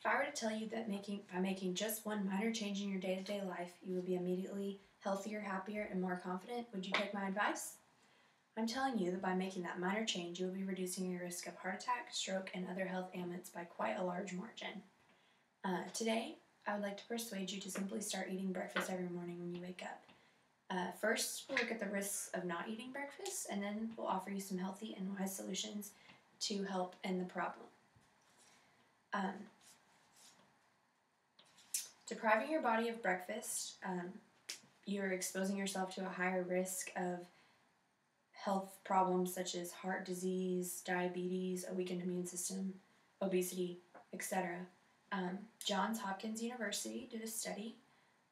I were to tell you that by making just one minor change in your day-to-day life, you will be immediately healthier, happier, and more confident, would you take my advice? I'm telling you that by making that minor change, you will be reducing your risk of heart attack, stroke, and other health ailments by quite a large margin. Today, I would like to persuade you to simply start eating breakfast every morning when you wake up. First, we'll look at the risks of not eating breakfast, and then we'll offer you some healthy and wise solutions to help end the problem. Depriving your body of breakfast, you're exposing yourself to a higher risk of health problems such as heart disease, diabetes, a weakened immune system, obesity, etc. Johns Hopkins University did a study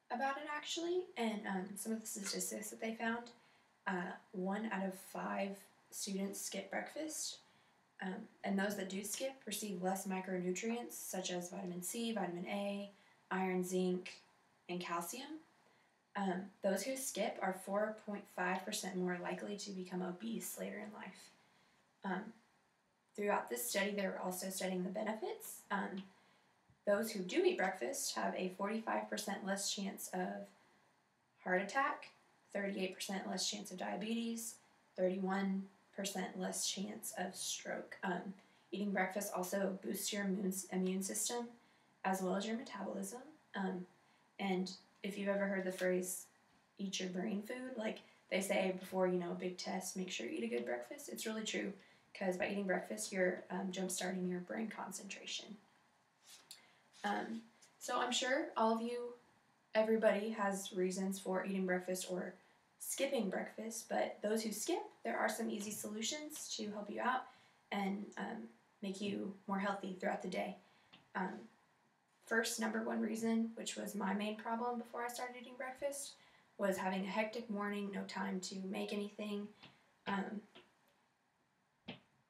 about it actually, and some of the statistics that they found, 1 out of 5 students skip breakfast, and those that do skip receive less micronutrients such as vitamin C, vitamin A, iron, zinc, and calcium. Those who skip are 4.5% more likely to become obese later in life. Throughout this study, they were also studying the benefits. Those who do eat breakfast have a 45% less chance of heart attack, 38% less chance of diabetes, 31% less chance of stroke. Eating breakfast also boosts your immune system as well as your metabolism. And if you've ever heard the phrase, eat your brain food, like they say before, a big test, make sure you eat a good breakfast. It's really true, because by eating breakfast, you're jump-starting your brain concentration. So I'm sure everybody has reasons for eating breakfast or skipping breakfast, but those who skip, there are some easy solutions to help you out and make you more healthy throughout the day. First, number one reason, which was my main problem before I started eating breakfast, was having a hectic morning, no time to make anything, and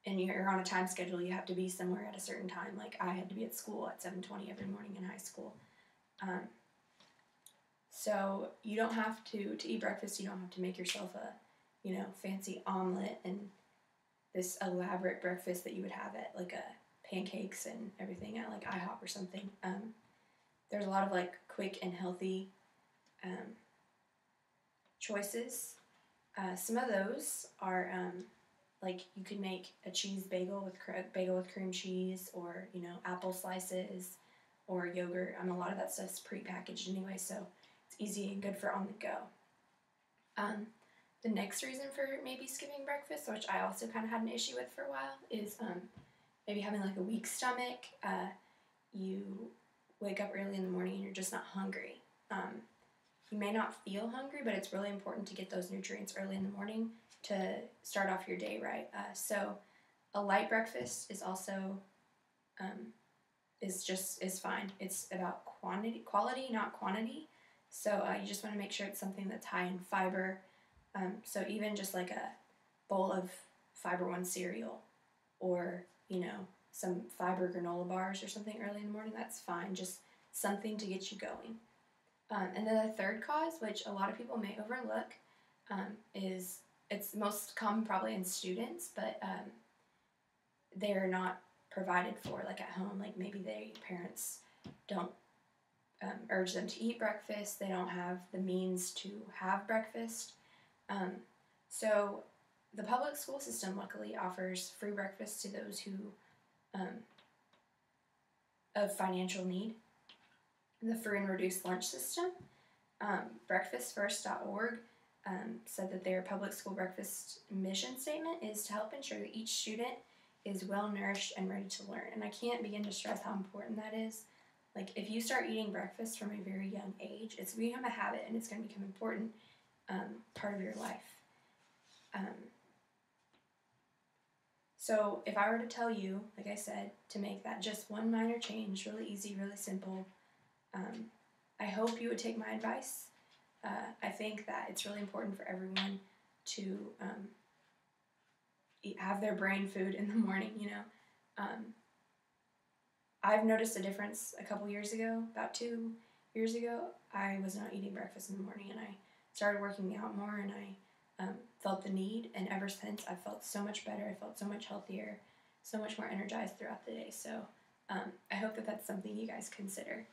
you're on a time schedule, you have to be somewhere at a certain time. Like I had to be at school at 7:20 every morning in high school. So you don't have to eat breakfast, you don't have to make yourself a, fancy omelet and this elaborate breakfast that you would have at like a pancakes and everything at like IHOP or something. There's a lot of like quick and healthy choices. Some of those are like you could make a cheese bagel with cream cheese, or apple slices, or yogurt. A lot of that stuff's prepackaged anyway, so it's easy and good for on the go. The next reason for maybe skipping breakfast, which I also kind of had an issue with for a while, is maybe having like a weak stomach. You wake up early in the morning and you're just not hungry. You may not feel hungry, but it's really important to get those nutrients early in the morning to start off your day right. So a light breakfast is also is fine. It's about quality, not quantity. So you just want to make sure it's something that's high in fiber. So even just like a bowl of Fiber One cereal, or some fiber granola bars or something early in the morning, that's fine. Just something to get you going. And then the third cause, which a lot of people may overlook, is it's most common probably in students, but they're not provided for like at home. Like maybe their parents don't urge them to eat breakfast. They don't have the means to have breakfast. So the public school system luckily offers free breakfast to those who of financial need. The free and reduced lunch system. Breakfastfirst.org said that their public school breakfast mission statement is to help ensure that each student is well nourished and ready to learn. And I can't begin to stress how important that is. Like if you start eating breakfast from a very young age, it's become a habit and it's going to become an important part of your life. So if I were to tell you, like I said, to make that just one minor change, really easy, really simple, I hope you would take my advice. I think that it's really important for everyone to have their brain food in the morning, I've noticed a difference a couple years ago, about 2 years ago. I was not eating breakfast in the morning, and I started working out more, and I felt the need, and ever since I've felt so much better. I felt so much healthier, so much more energized throughout the day. So I hope that that's something you guys consider.